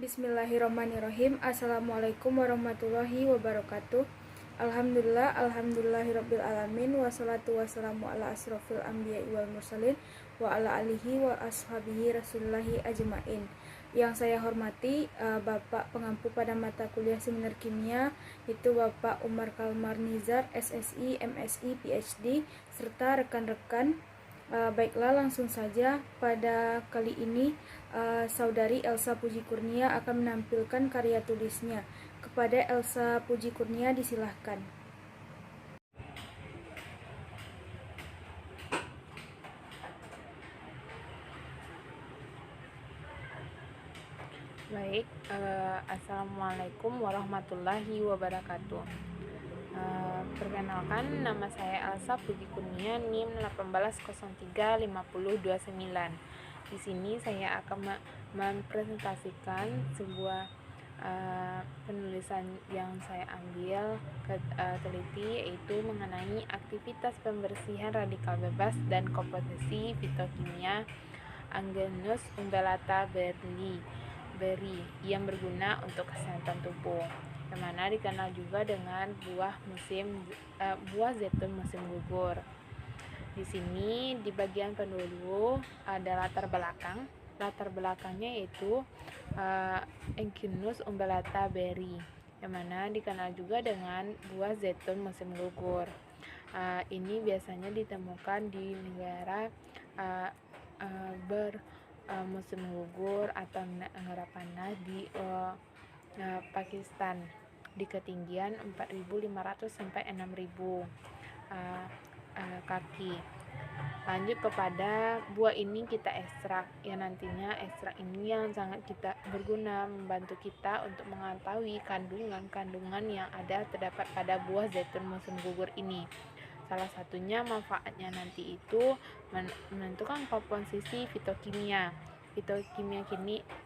Bismillahirrahmanirrahim. Assalamualaikum warahmatullahi wabarakatuh. Alhamdulillahirabbil alamin, wassalatu wassalamu ala asrofil anbiya'i wal mursalin wa ala alihi wa ashabihi rasulillahi ajmain. Yang saya hormati Bapak pengampu pada mata kuliah seminar kimia, itu Bapak Umar Kalmar Nizar, SSI, MSI, PhD, serta rekan-rekan. Baiklah, langsung saja. Pada kali ini Saudari Elsa Puji Kurnia akan menampilkan karya tulisnya. Kepada Elsa Puji Kurnia disilahkan. Baik, Assalamualaikum warahmatullahi wabarakatuh. Perkenalkan, nama saya Elsa Puji Kurnia, NIM 18035029. Di sini saya akan mempresentasikan sebuah penulisan yang saya ambil teliti, yaitu mengenai aktivitas pembersihan radikal bebas dan komposisi fitokimia Agenus umbellata berry yang berguna untuk kesehatan tubuh, yang mana dikenal juga dengan buah zaitun musim gugur. Di sini di bagian pendahulu ada latar belakang. Latar belakangnya yaitu Agenus umbellata berry, yang mana dikenal juga dengan buah zaitun musim gugur. Ini biasanya ditemukan di negara musim gugur atau negara panas di Pakistan di ketinggian 4.500 sampai 6.000 kaki. Lanjut kepada buah ini kita ekstrak, yang nantinya ekstrak ini yang sangat berguna membantu kita untuk mengetahui kandungan yang terdapat pada buah zaitun musim gugur ini. Salah satunya manfaatnya nanti itu menentukan komposisi fitokimia. Fitokimia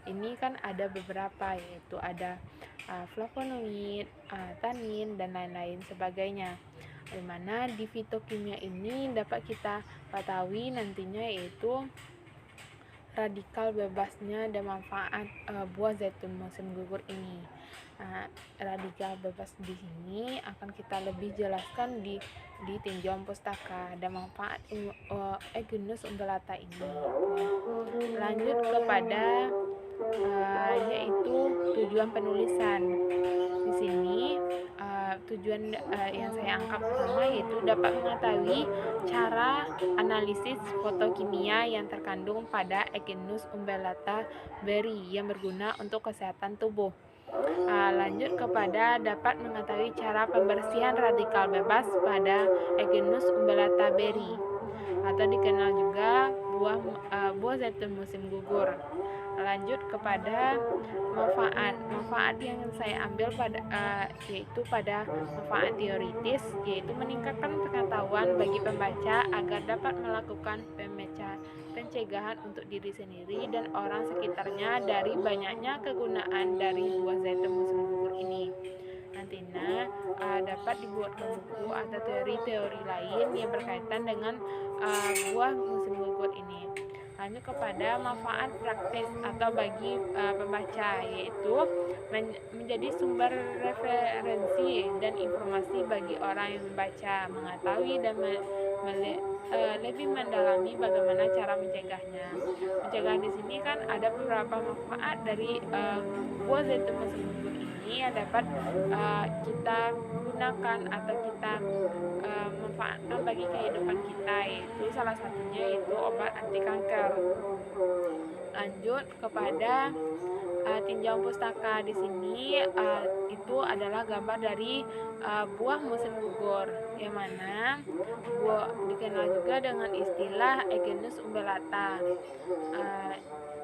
ini kan ada beberapa, yaitu ada flavonoid, tanin, dan lain-lain sebagainya. Di mana di fitokimia ini dapat kita ketahui nantinya yaitu radikal bebasnya dan manfaat buah zaitun musim gugur ini. Radikal bebas di sini akan kita lebih jelaskan di tinjauan pustaka dan manfaat Agenus umbellata ini. Lanjut kepada yaitu tujuan penulisan. Di sini tujuan yang saya angkat pertama yaitu dapat mengetahui cara analisis fotokimia yang terkandung pada Agenus umbellata berry yang berguna untuk kesehatan tubuh. Lanjut kepada dapat mengetahui cara pembersihan radikal bebas pada Agenus umbellata berry atau dikenal juga buah zaitun musim gugur. Lanjut kepada manfaat yang saya ambil yaitu pada manfaat teoritis, yaitu meningkatkan pengetahuan bagi pembaca agar dapat melakukan pencegahan untuk diri sendiri dan orang sekitarnya dari banyaknya kegunaan dari buah zaitun musim gugur ini. Nantinya dapat dibuatkan buku atau teori-teori lain yang berkaitan dengan buah musim gugur ini. Lanjut kepada manfaat praktis atau bagi pembaca, yaitu menjadi sumber referensi dan informasi bagi orang yang membaca, mengetahui dan lebih mendalami bagaimana cara mencegahnya. Mencegah di sini kan ada beberapa manfaat dari buah zaitun musim gugur ini yang dapat kita gunakan atau kita manfaatkan bagi kehidupan kita, yaitu salah satunya yaitu obat anti kanker. Lanjut kepada tinjauan pustaka. Di sini itu adalah gambar dari buah musim gugur, yang mana buah dikenal juga dengan istilah Agenus umbellata.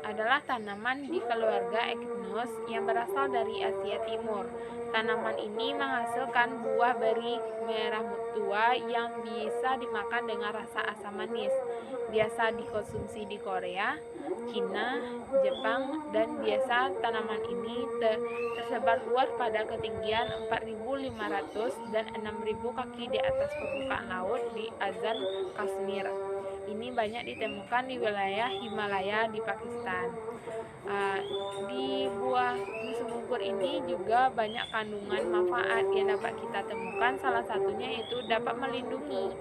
Adalah tanaman di keluarga Echinus yang berasal dari Asia Timur. Tanaman ini menghasilkan buah beri merah tua yang bisa dimakan dengan rasa asam manis. Biasa dikonsumsi di Korea, Cina, Jepang, dan biasa tanaman ini tersebar luas pada ketinggian 4.500 dan 6.000 kaki di atas permukaan laut di Azan, Kashmir. Ini banyak ditemukan di wilayah Himalaya di Pakistan. Di buah gugur ini juga banyak kandungan manfaat yang dapat kita temukan. Salah satunya yaitu dapat melindungi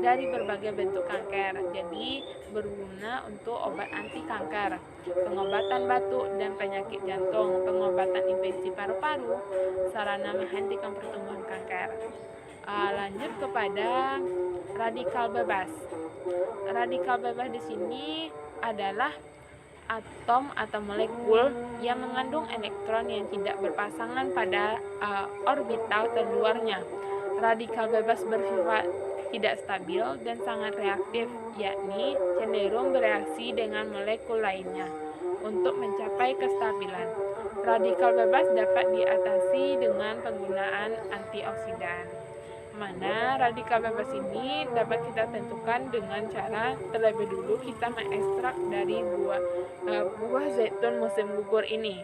dari berbagai bentuk kanker. Jadi berguna untuk obat anti kanker, pengobatan batuk dan penyakit jantung, pengobatan infeksi paru-paru, sarana menghentikan pertumbuhan kanker. Lanjut kepada radikal bebas. Radikal bebas di sini adalah atom atau molekul yang mengandung elektron yang tidak berpasangan pada orbital terluarnya. Radikal bebas bersifat tidak stabil dan sangat reaktif, yakni cenderung bereaksi dengan molekul lainnya untuk mencapai kestabilan. Radikal bebas dapat diatasi dengan penggunaan antioksidan. Mana radikal bebas ini dapat kita tentukan dengan cara terlebih dulu kita mengekstrak dari buah zaitun musim gugur ini.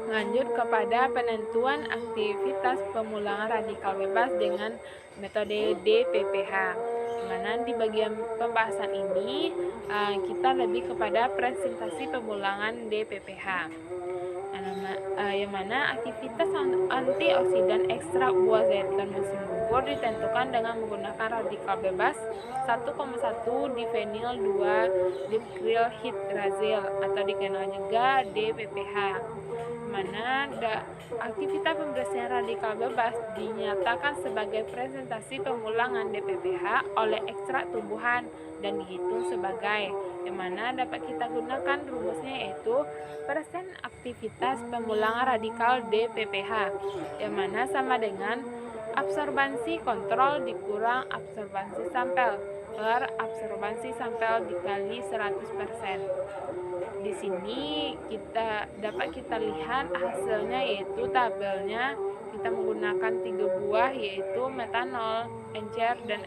Lanjut kepada penentuan aktivitas pemulangan radikal bebas dengan metode DPPH. Mana di bagian pembahasan ini kita lebih kepada presentasi pemulangan DPPH. Yang mana aktivitas antioksidan ekstrak buah zaitun musim gugur ditentukan dengan menggunakan radikal bebas 1,1 difenyl 2 dikrilhidrazil atau dikenal juga DPPH. Mana aktivitas pembersihan radikal bebas dinyatakan sebagai presentasi pemulangan DPPH oleh ekstrak tumbuhan dan dihitung sebagai yang mana dapat kita gunakan rumusnya yaitu persen aktivitas pemulangan radikal DPPH yang mana sama dengan absorbansi kontrol dikurang absorbansi sampel per absorbansi sampel dikali 100%. Di sini dapat kita lihat hasilnya yaitu tabelnya kita menggunakan 3 buah yaitu metanol, encer dan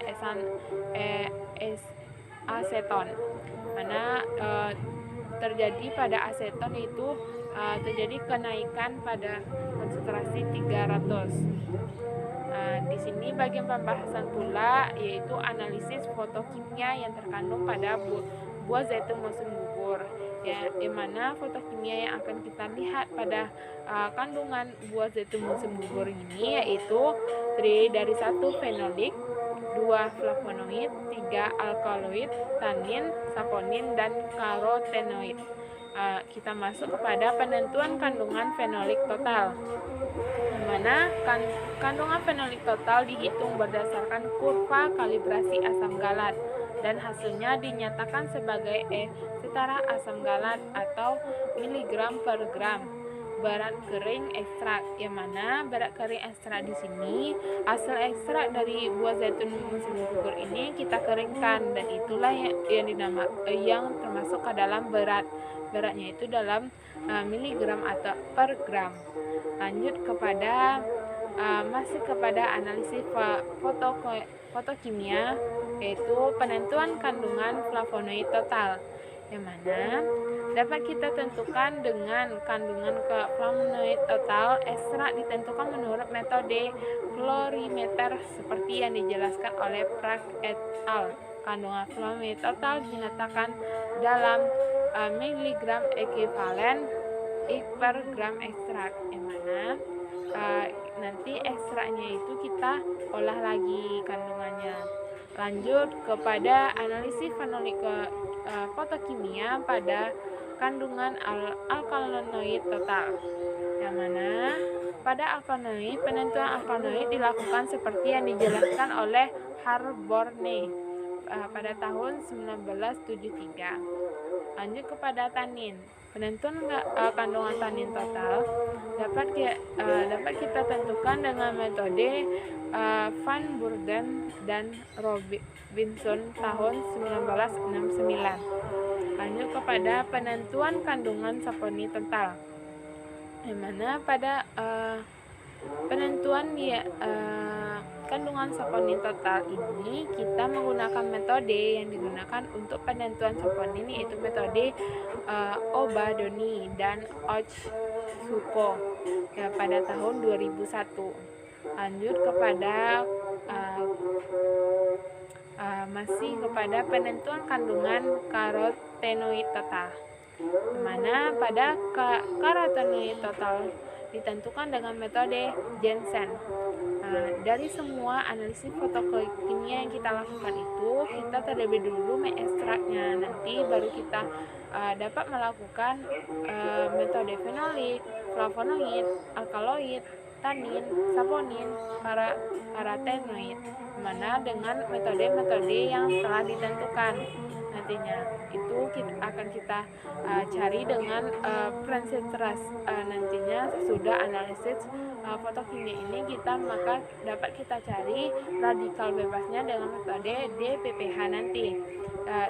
aseton. Mana terjadi pada aseton itu terjadi kenaikan pada konsentrasi 300. Di sini bagian pembahasan pula yaitu analisis fotokimia yang terkandung pada buah zaitun musim gugur. Yang mana fotokimia yang akan kita lihat pada kandungan buah zaitun musim gugur ini yaitu terdiri dari 1 fenolik, 2 flavonoid, 3 alkaloid, tanin, saponin, dan karotenoid. Kita masuk kepada penentuan kandungan fenolik total, di mana kandungan fenolik total dihitung berdasarkan kurva kalibrasi asam galat dan hasilnya dinyatakan sebagai setara asam galat atau miligram per gram. Berat kering ekstrak, yang mana berat kering ekstrak di sini hasil ekstrak dari buah zaitun musim gugur ini kita keringkan dan itulah yang termasuk ke dalam beratnya itu dalam miligram atau per gram. Lanjut kepada masih kepada analisis fotokimia yaitu penentuan kandungan flavonoid total, yang mana dapat kita tentukan dengan kandungan flavonoid total. Ekstrak ditentukan menurut metode florimeter seperti yang dijelaskan oleh Prague et al. Kandungan flavonoid total dinyatakan dalam miligram ekuivalen per gram ekstrak, yang mana nanti ekstraknya itu kita olah lagi kandungannya. Lanjut kepada analisis fenolik fotokimia pada kandungan alkaloid total, yang mana pada alkaloid penentuan alkaloid dilakukan seperti yang dijelaskan oleh Harborne pada tahun 1973. Lanjut kepada tanin. Penentuan kandungan tanin total dapat kita tentukan dengan metode Van Burden dan Robinson tahun 1969. Lanjut kepada penentuan kandungan saponi total, yang mana pada penentuan kandungan saponin total ini kita menggunakan metode yang digunakan untuk penentuan saponin yaitu metode Obadoni dan Otsuko pada tahun 2001. Lanjut kepada masih kepada penentuan kandungan karotenoid total, di mana pada karotenoid total ditentukan dengan metode Jensen. Dari semua analisis fotokimia yang kita lakukan itu, kita terlebih dulu mengekstraknya, nanti baru kita dapat melakukan metode fenolik, flavonoid, alkaloid, tanin, saponin, karotenoid, mana dengan metode-metode yang telah ditentukan. Nantinya itu akan kita cari dengan nantinya sesudah analisis fotokimia ini maka dapat kita cari radikal bebasnya dengan metode DPPH nanti.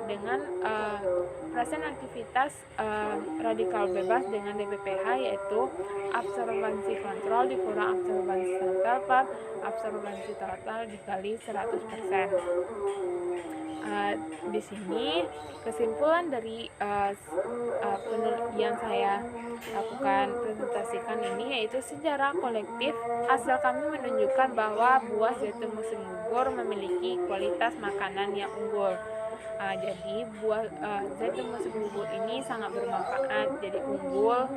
Dengan persen aktivitas radikal bebas dengan DPPH yaitu absorbansi kontrol dikurang absorbansi total per absorbansi total dikali 100%. Di sini kesimpulan dari yang saya lakukan presentasikan ini yaitu secara kolektif hasil kami menunjukkan bahwa buah zaitun musim gugur memiliki kualitas makanan yang unggul. Jadi buah zaitun musim gugur ini sangat bermanfaat, jadi unggul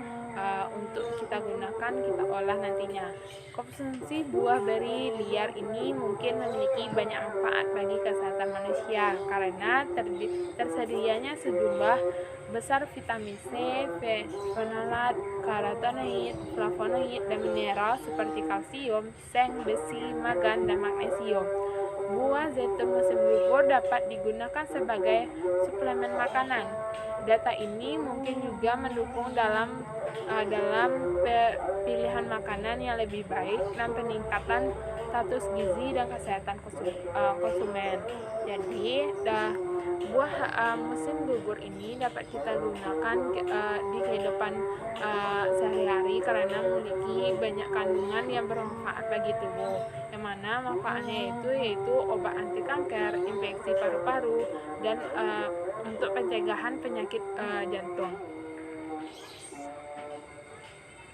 untuk kita gunakan, kita olah nantinya. Konsumsi buah beri liar ini mungkin memiliki banyak manfaat bagi kesehatan manusia karena tersedianya sejumlah besar vitamin C, fenolat, karotenoid, flavonoid, dan mineral seperti kalsium, seng, besi, mangan, dan magnesium. Buah zaitun musim gugur dapat digunakan sebagai suplemen makanan. Data ini mungkin juga mendukung dalam pilihan makanan yang lebih baik dan peningkatan status gizi dan kesehatan konsumen. Jadi, buah musim gugur ini dapat kita gunakan di kehidupan sehari-hari karena memiliki banyak kandungan yang bermanfaat bagi tubuh. Yang mana manfaatnya yaitu obat anti kanker, infeksi paru-paru, dan untuk pencegahan penyakit jantung.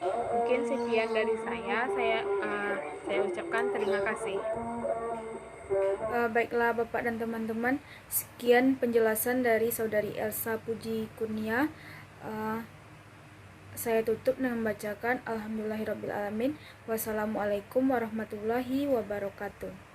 Mungkin sekian dari saya ucapkan terima kasih. Baiklah Bapak dan teman-teman, sekian penjelasan dari Saudari Elsa Puji Kurnia. Saya tutup dengan membacakan Alhamdulillahirrabbilalamin. Wassalamualaikum warahmatullahi wabarakatuh.